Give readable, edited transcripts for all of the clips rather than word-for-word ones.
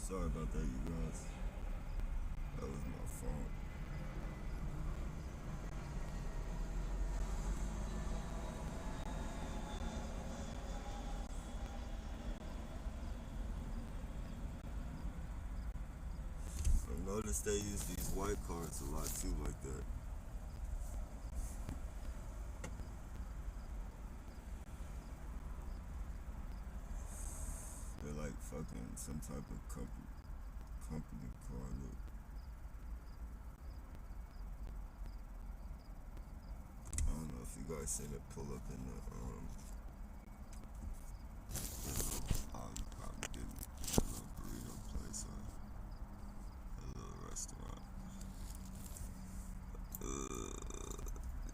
Sorry about that, you guys. That was my phone. I noticed they use these white cards a lot too, like that. They're like fucking some type of company card. Look, I don't know if you guys seen it pull up in the oh, you probably didn't. That little burrito place, a little restaurant.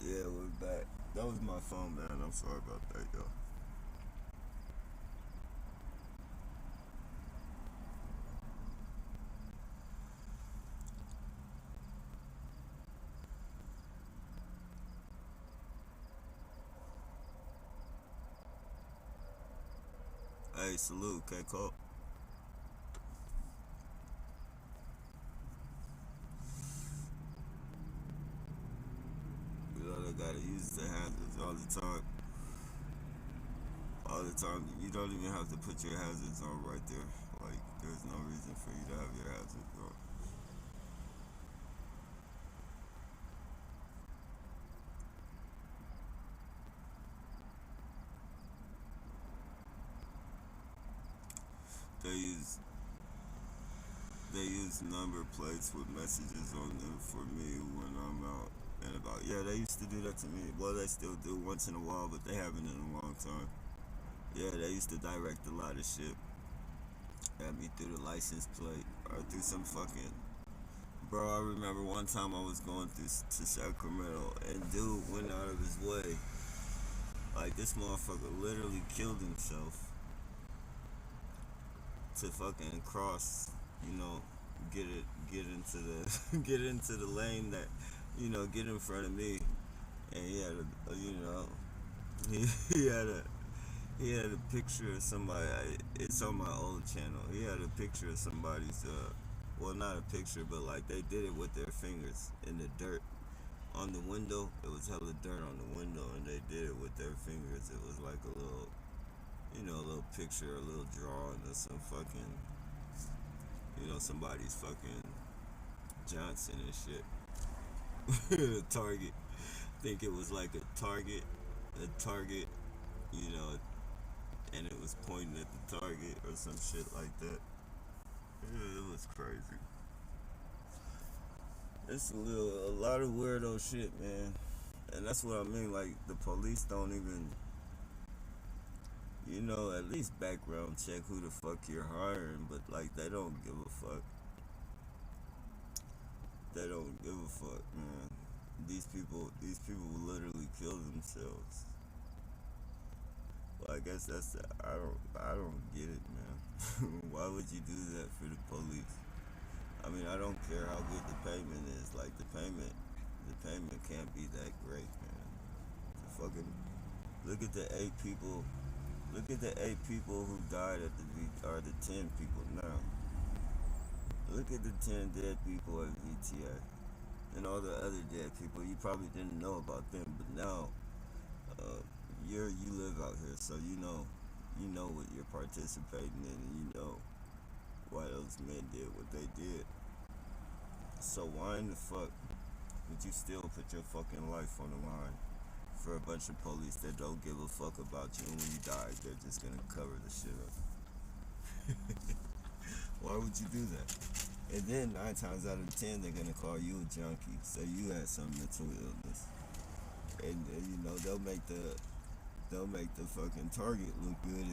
Yeah, we're back. That was my phone, man. I'm sorry about that, yo. Hey, salute, K-Cole. You know they gotta use the hazards all the time. All the time. You don't even have to put your hazards on right there. Like, there's no reason for you to have your hazards on. They use they use number plates with messages on them for me when I'm out and about. Yeah, they used to do that to me. Well, they still do once in a while, but they haven't in a long time. Yeah, they used to direct a lot of shit at me through the license plate or through some fucking. Bro, I remember one time I was going through to Sacramento and dude went out of his way. Like this motherfucker literally killed himself to fucking cross, you know, get into the get into the lane that, get in front of me, and he had he, he had a he had a picture of somebody. It's on my old channel. He had a picture of somebody's well, not a picture, but like they did it with their fingers in the dirt on the window. It was hella dirt on the window, and they did it with their fingers. It was like a little, a little picture, a little drawing of some fucking, somebody's fucking Johnson and shit. Target. I think it was like a target, you know, and it was pointing at the target or some shit like that. Yeah, it was crazy. It's a lot of weirdo shit, man. And that's what I mean. Like the police don't even, at least background check who the fuck you're hiring, but like they don't give a fuck. They don't give a fuck, man. These people literally kill themselves. Well, I guess I don't get it, man. Why would you do that for the police? I mean, I don't care how good the payment is. Like the payment can't be that great, man. The fucking look at the eight people. Look at the eight people who died at the or the 10 people now. Look at the 10 dead people at VTA and all the other dead people. You probably didn't know about them, but now uh, you live out here, so you know what you're participating in, and you know why those men did what they did. So why in the fuck would you still put your fucking life on the line for a bunch of police that don't give a fuck about you, and when you die, they're just gonna cover the shit up? Why would you do that? And then 9 times out of 10, they're gonna call you a junkie, say you had some mental illness, and they'll make the fucking target look good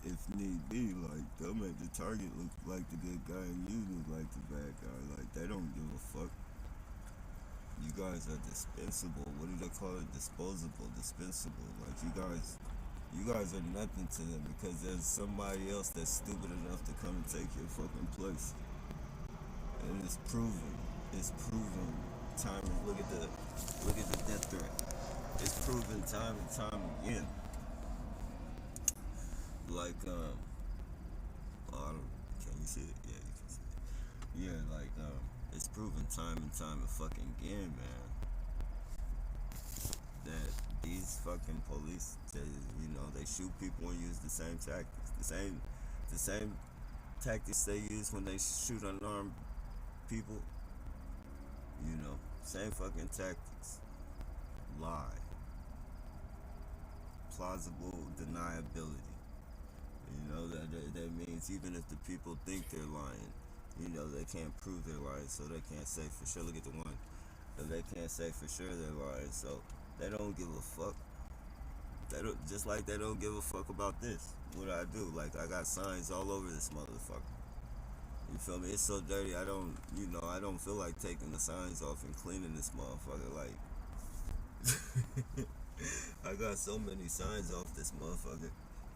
if need be. Like they'll make the target look like the good guy and you look like the bad guy. Like they don't give a fuck. You guys are dispensable. What do they call it? Disposable, dispensable. Like you guys are nothing to them because there's somebody else that's stupid enough to come and take your fucking place. And it's proven. It's proven time and look at the death threat. It's proven time and time again. Like oh, can you see it? Yeah, you can see it. Yeah, like it's proven time and time and fucking again, man, that these fucking police, they shoot people and use the same tactics, the same tactics they use when they shoot unarmed people. Same fucking tactics. Lie, plausible deniability. That means even if the people think they're lying, they can't prove they're lying, so they can't say for sure. Look at the one. So they can't say for sure they're lying, so they don't give a fuck. They don't, just like they don't give a fuck about this. What I do, like I got signs all over this motherfucker. You feel me? It's so dirty. I don't feel like taking the signs off and cleaning this motherfucker. Like, I got so many signs off this motherfucker.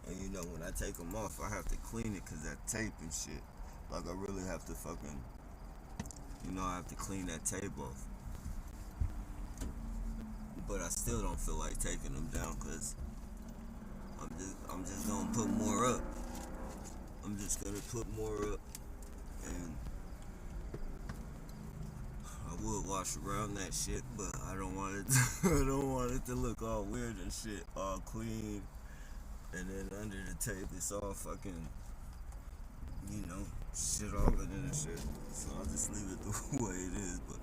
And when I take them off, I have to clean it because that tape and shit. Like, I really have to fucking, I have to clean that tape off. But I still don't feel like taking them down because I'm just gonna put more up. I'm just gonna put more up. And I would wash around that shit, but I don't want it I don't want it to look all weird and shit, all clean. And then under the tape, it's all fucking, shit all in it and shit. So I'll just leave it the way it is. But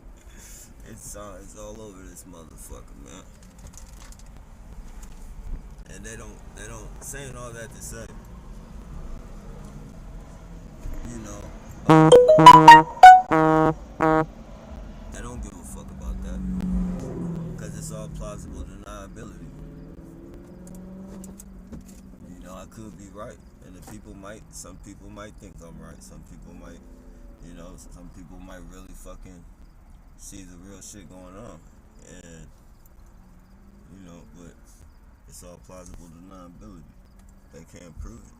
it's all over this motherfucker, man. And they don't saying all that to say, you know, they don't give a fuck about that. Because it's all plausible deniability. I could be right. And some people might think I'm right. Some people might really fucking see the real shit going on. And, but it's all plausible deniability. They can't prove it.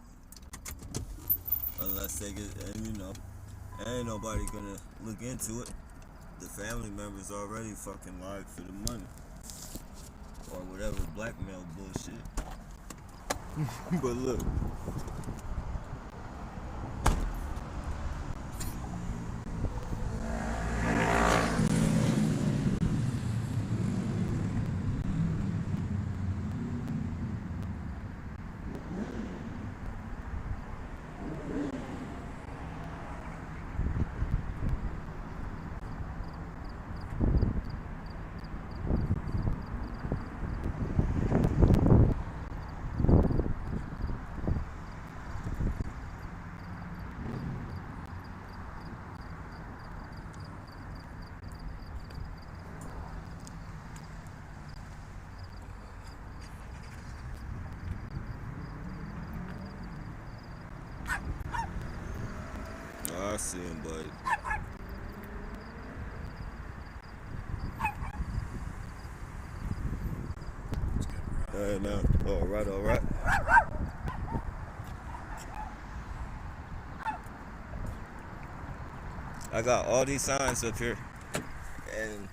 Unless they get, and ain't nobody gonna look into it. The family members already fucking lied for the money. Or whatever blackmail bullshit. But look. I see him, buddy. Hey, man. All right. I got all these signs up here, and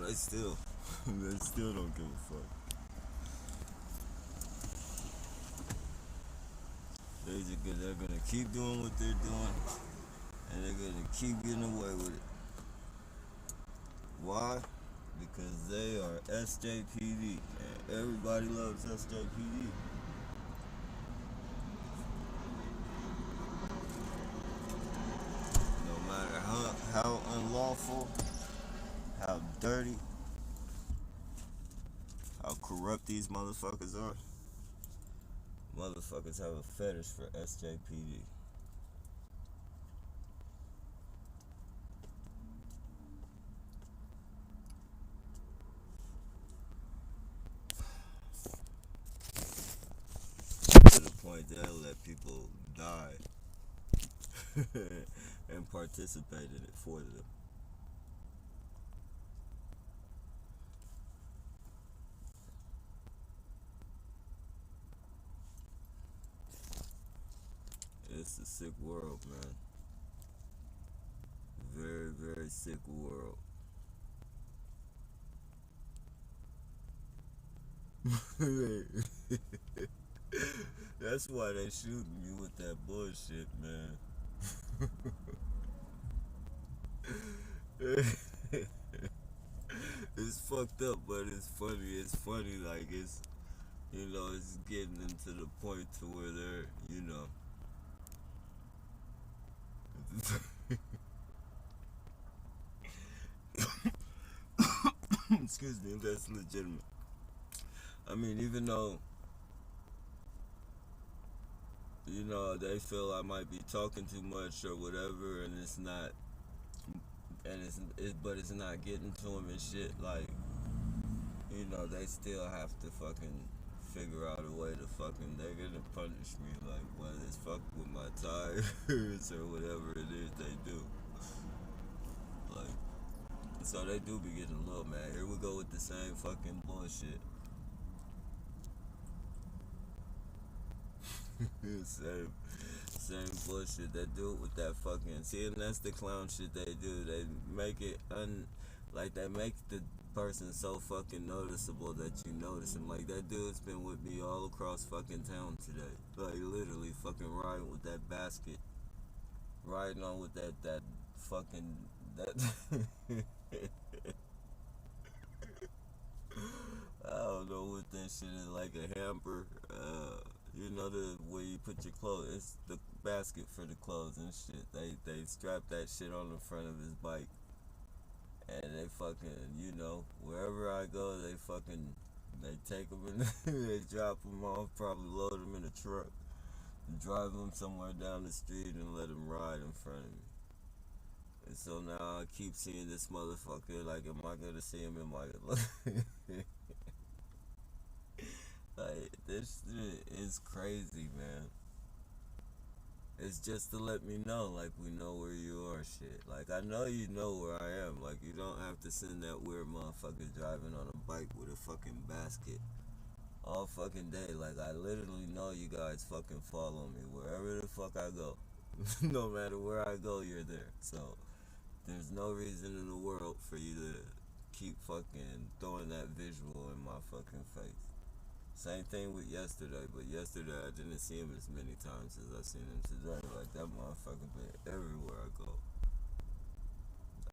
they still don't give a fuck. They're gonna keep doing what they're doing, and they're gonna keep getting away with it. Why? Because they are SJPD, and everybody loves SJPD. No matter how unlawful, how dirty, how corrupt these motherfuckers are, motherfuckers have a fetish for SJPD. To the point they'll let people die and participate in it for them. It's a sick world, man. Very, very sick world. That's why they shooting you with that bullshit, man. It's fucked up, but it's funny. It's funny, like it's getting into the point to where they're, excuse me, that's legitimate. I mean, even though, they feel I might be talking too much or whatever, and it's not, but it's not getting to them and shit, like, they still have to fucking figure out a way to fucking, they're gonna punish me, like, whether it's fuck with my tires or whatever it is they do. Like, so they do be getting a little mad. Here we go with the same fucking bullshit. same bullshit. They do it with that fucking, see, and that's the clown shit they do. They make it like they make the person so fucking noticeable that you notice him. Like, that dude's been with me all across fucking town today. Like, literally fucking riding with that basket. Riding on with that fucking, that. I don't know what that shit is, like a hamper. The where you put your clothes. It's the basket for the clothes and shit. They strap that shit on the front of his bike, and they fucking, wherever I go, they take them and they drop them off. Probably load them in a truck, and drive them somewhere down the street and let them ride in front of me. And so now I keep seeing this motherfucker. Like, am I gonna see him in my like, this shit is crazy, man. It's just to let me know, like, we know where you are, shit. Like, I know you know where I am. Like, you don't have to send that weird motherfucker driving on a bike with a fucking basket all fucking day. Like, I literally know you guys fucking follow me wherever the fuck I go. No matter where I go, you're there. So, there's no reason in the world for you to keep fucking throwing that visual in my fucking face. Same thing with yesterday, but yesterday I didn't see him as many times as I seen him today. Like, that motherfucker been everywhere I go.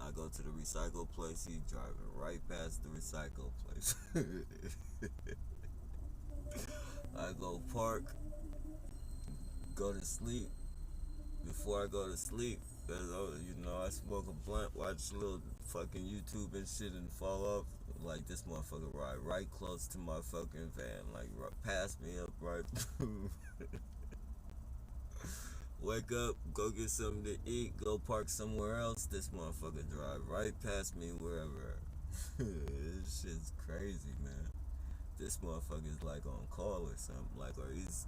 I go to the recycle place, he driving right past the recycle place. I go park, go to sleep. Before I go to sleep, I smoke a blunt, watch a little fucking YouTube and shit and fall off. Like, this motherfucker ride right close to my fucking van. Like, pass me up right. Wake up, go get something to eat, go park somewhere else. This motherfucker drive right past me wherever. This shit's crazy, man. This motherfucker's like on call or something. Like, or he's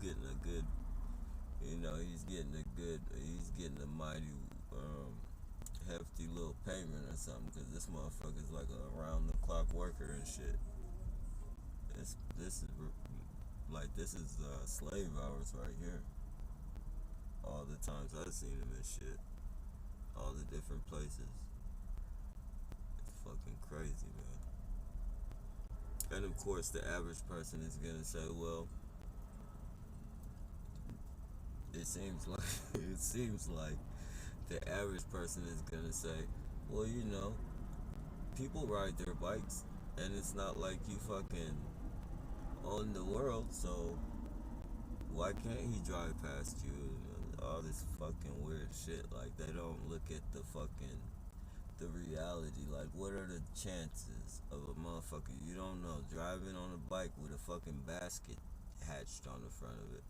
getting a good, he's getting a mighty hefty little payment or something, because this motherfucker's like a round the clock worker and shit. This is slave hours right here. All the times I've seen him and shit, all the different places. It's fucking crazy, man. And of course, the average person is gonna say, well, it seems like the average person is gonna say, well, people ride their bikes, and it's not like you fucking own the world, so why can't he drive past you? And all this fucking weird shit. Like, they don't look at the reality. Like, what are the chances of a motherfucker you don't know driving on a bike with a fucking basket hatched on the front of it?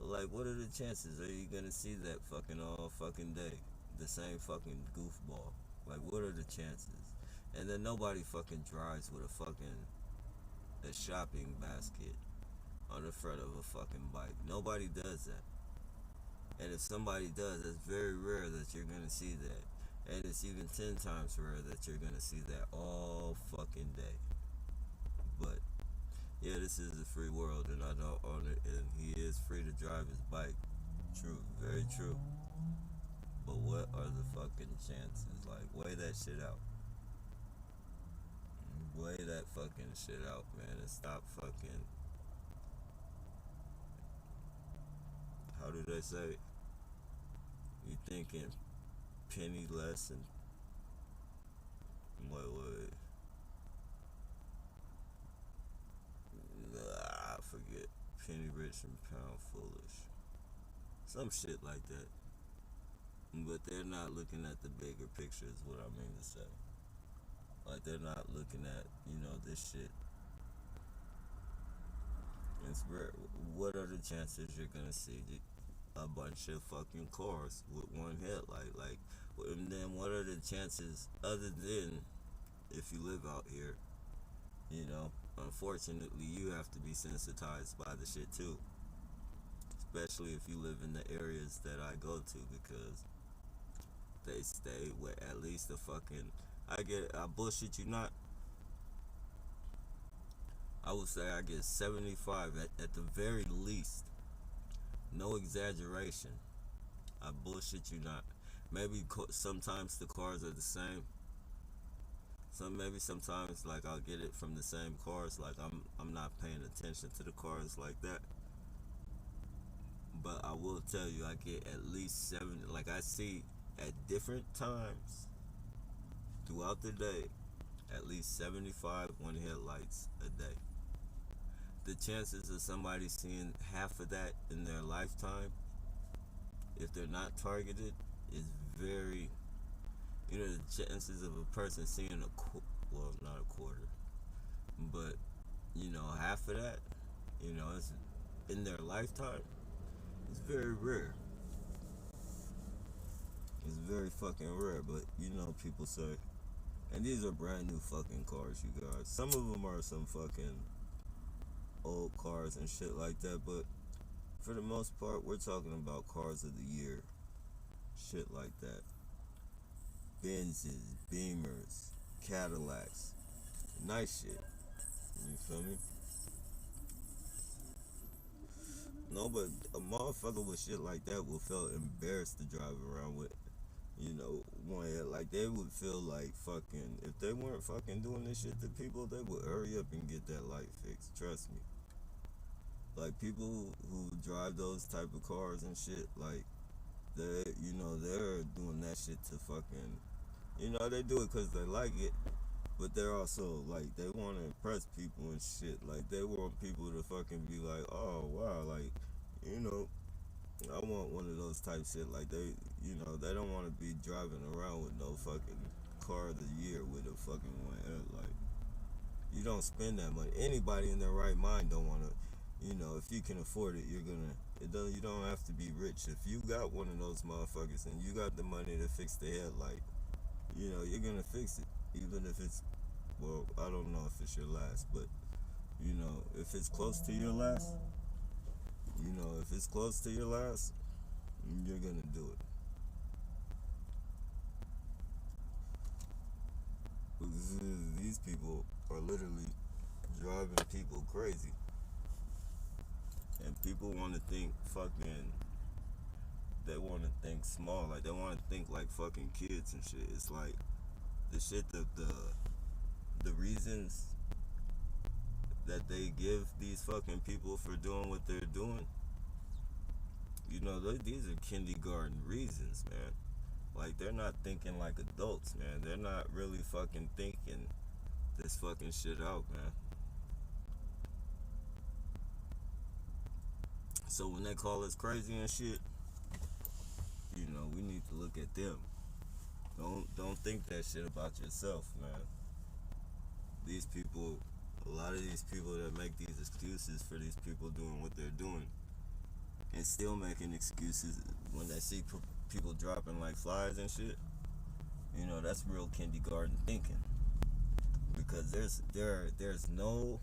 Like, what are the chances? Are you gonna see that fucking all fucking day? The same fucking goofball. Like, what are the chances? And then nobody fucking drives with a shopping basket on the front of a fucking bike. Nobody does that. And if somebody does, it's very rare that you're gonna see that. And it's even 10 times rare that you're gonna see that all fucking day. But yeah, this is a free world, and I don't own it, and he is free to drive his bike. True, very true. But what are the fucking chances? Like, weigh that shit out. Weigh that fucking shit out, man, and stop fucking they say? You thinking penny less and what? I forget. Penny rich and pound foolish. Some shit like that. But they're not looking at the bigger picture is what I mean to say. Like they're not looking at, this shit. It's rare. What are the chances you're gonna see a bunch of fucking cars with one headlight? Like, and then what are the chances other than if you live out here? Unfortunately, you have to be sensitized by the shit too. Especially if you live in the areas that I go to, because they stay with at least a fucking. I bullshit you not. I would say I get 75 at the very least. No exaggeration. I bullshit you not. Maybe sometimes the cars are the same. Maybe sometimes like I'll get it from the same cars. Like I'm not paying attention to the cars like that. But I will tell you, I get at least 70. Like I see at different times throughout the day, at least 75 one headlights a day. The chances of somebody seeing half of that in their lifetime, if they're not targeted, is very. The chances of a person seeing not a quarter, but half of that, it's in their lifetime. It's very rare. It's very fucking rare, but people say, and these are brand new fucking cars, you guys. Some of them are some fucking old cars and shit like that, but for the most part, we're talking about cars of the year, shit like that. Benzes, Beamers, Cadillacs, nice shit. You feel me? No, but a motherfucker with shit like that would feel embarrassed to drive around with. One head. Like they would feel like fucking. If they weren't fucking doing this shit to people, they would hurry up and get that light fixed. Trust me. Like people who drive those type of cars and shit, like they're doing that shit to fucking. They do it because they like it, but they're also like they want to impress people and shit. Like they want people to fucking be like, oh wow, like I want one of those type shit. Like they don't want to be driving around with no fucking car of the year with a fucking one headlight. You don't spend that money. Anybody in their right mind don't want to. If you can afford it, you're gonna. You don't have to be rich. If you got one of those motherfuckers and you got the money to fix the headlight, you're gonna fix it, even if it's. Well, I don't know if it's your last, but if it's close to your last, if it's close to your last, you're gonna do it. These people are literally driving people crazy. And people want to think fucking. They want to think small. Like, they want to think like fucking kids and shit. It's like the shit that the reasons that they give these fucking people for doing what they're doing. These are kindergarten reasons, man. Like, they're not thinking like adults, man. They're not really fucking thinking this fucking shit out, man. So when they call us crazy and shit, we need to look at them. Don't think that shit about yourself, man. These people, a lot of these people that make these excuses for these people doing what they're doing, and still making excuses when they see people dropping like flies and shit. That's real kindergarten thinking. Because there's no,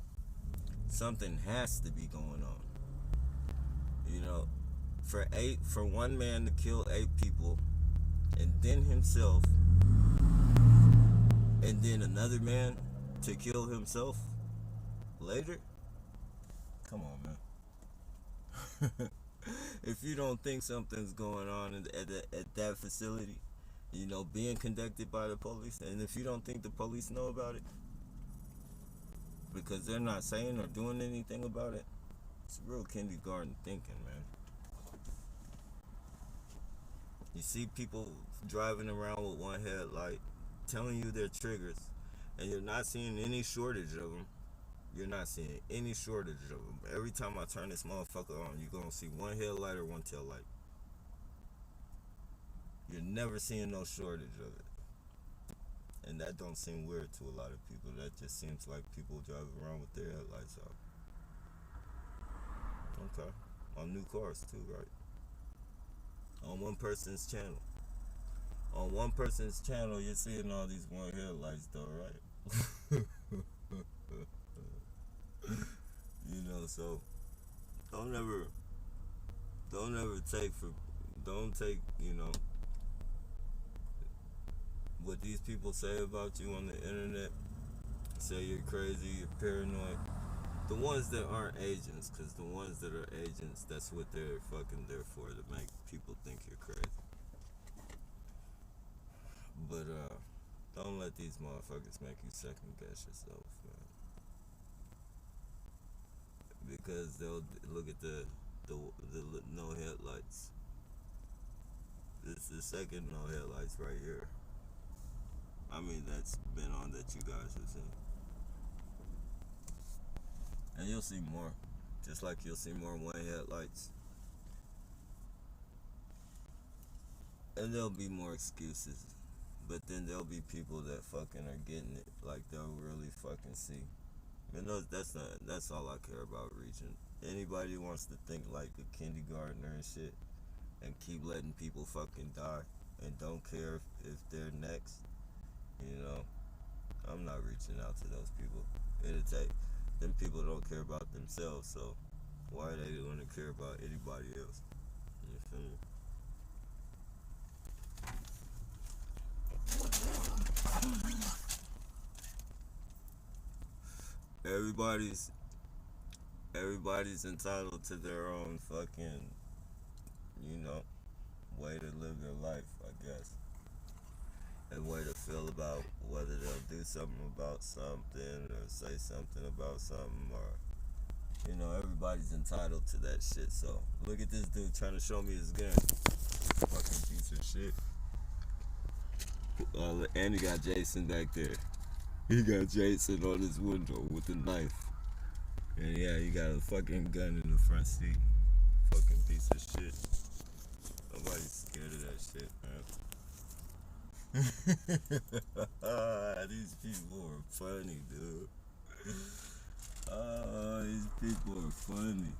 something has to be going on. For one man to kill 8 people, and then himself, and then another man to kill himself later. Come on, man. If you don't think something's going on at that facility, being conducted by the police, and if you don't think the police know about it, because they're not saying or doing anything about it, it's real kindergarten thinking, man. You see people driving around with one headlight, telling you their triggers, and you're not seeing any shortage of them. You're not seeing any shortage of them. Every time I turn this motherfucker on, you're gonna see one headlight or one tail light. You're never seeing no shortage of it. And that don't seem weird to a lot of people. That just seems like people driving around with their headlights out. Okay. On new cars too, right? On one person's channel. On one person's channel, you're seeing all these one headlights though, right? You know, so don't ever don't take, you know, what these people say about you on the internet. Say you're crazy, you're paranoid. The ones that aren't agents, because the ones that are agents, that's what they're fucking there for, to make people think you're crazy. But don't let these motherfuckers make you second guess yourself, man. Because they'll look at the no headlights. This is the second no headlights right here. I mean, that's been on that you guys have seen. And you'll see more. Just like you'll see more one headlights. And there'll be more excuses. But then there'll be people that fucking are getting it. Like they'll really fucking see. And that's all I care about reaching. Anybody who wants to think like a kindergartner and shit and keep letting people fucking die and don't care if they're next, you know, I'm not reaching out to those people. Them people don't care about themselves, so why are they going to care about anybody else? You feel me? Everybody's entitled to their own fucking, you know, way to live their life, I guess. A way to feel about whether they'll do something about something or say something about something, or, you know, everybody's entitled to that shit. So look at this dude trying to show me his gun. Fucking piece of shit. And he got Jason back there. He got Jason on his window with a knife. And yeah, he got a fucking gun in the front seat. Fucking piece of shit. Nobody's scared of that shit, man. These people are funny, dude. These people are funny.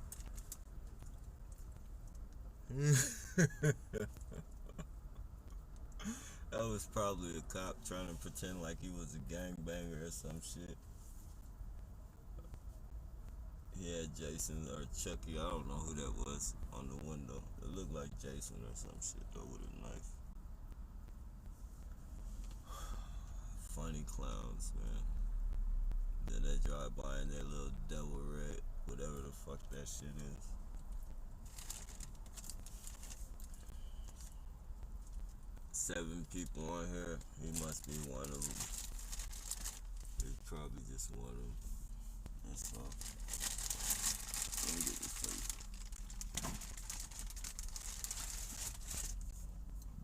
That was probably a cop trying to pretend like he was a gangbanger or some shit. He had Jason or Chucky, I don't know who that was, on the window. It looked like Jason or some shit though, with a knife. Funny clowns, man. Then they drive by in their little devil red, whatever the fuck that shit is. Seven people on here. He must be one of them. He's probably just one of them. That's all. Let me get this for you.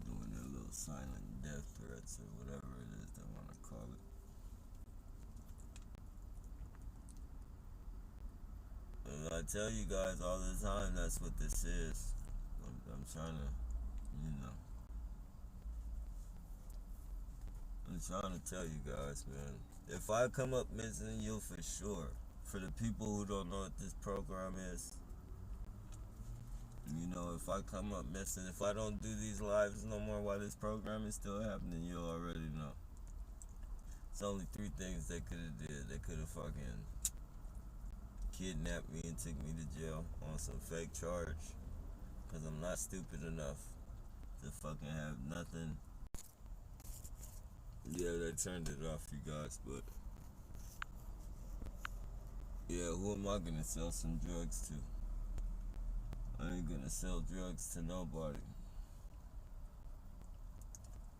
Doing their little silent death threats or whatever it is they want to call it. And I tell you guys all the time, that's what this is. I'm trying to, you know. I'm trying to tell you guys, man. If I come up missing, you'll for sure. For the people who don't know what this program is, you know, if I come up missing, if I don't do these lives no more while this program is still happening, you'll already know. It's only three things they could have did. They could have fucking kidnapped me and took me to jail on some fake charge, because I'm not stupid enough to fucking have nothing. Yeah, they turned it off, you guys, but yeah, who am I gonna sell some drugs to? I ain't gonna sell drugs to nobody.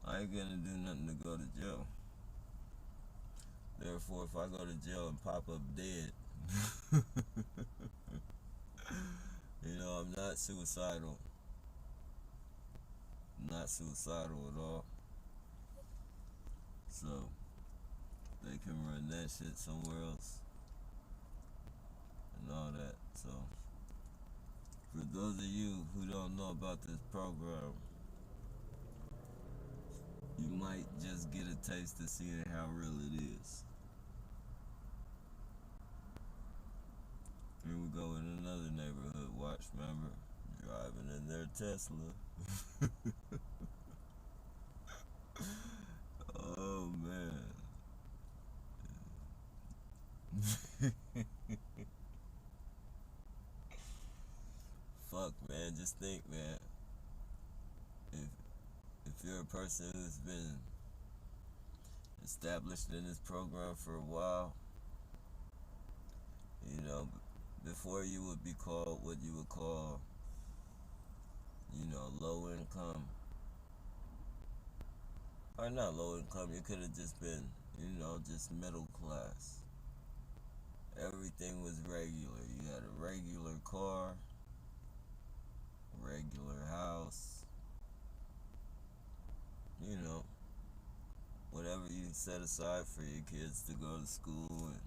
I ain't gonna do nothing to go to jail. Therefore, if I go to jail and pop up dead, you know, I'm not suicidal. I'm not suicidal at all. So they can run that shit somewhere else and all that. So for those of you who don't know about this program, you might just get a taste of seeing how real it is. Here we go in another neighborhood watch, remember? Driving in their Tesla. Oh man. Fuck man, just think man. If if you're a person who's been established in this program for a while, you know, before you would be called what you would call, you know, low income. Or not low income, you could have just been, you know, just middle class. Everything was regular. You had a regular car, regular house, you know, whatever you set aside for your kids to go to school and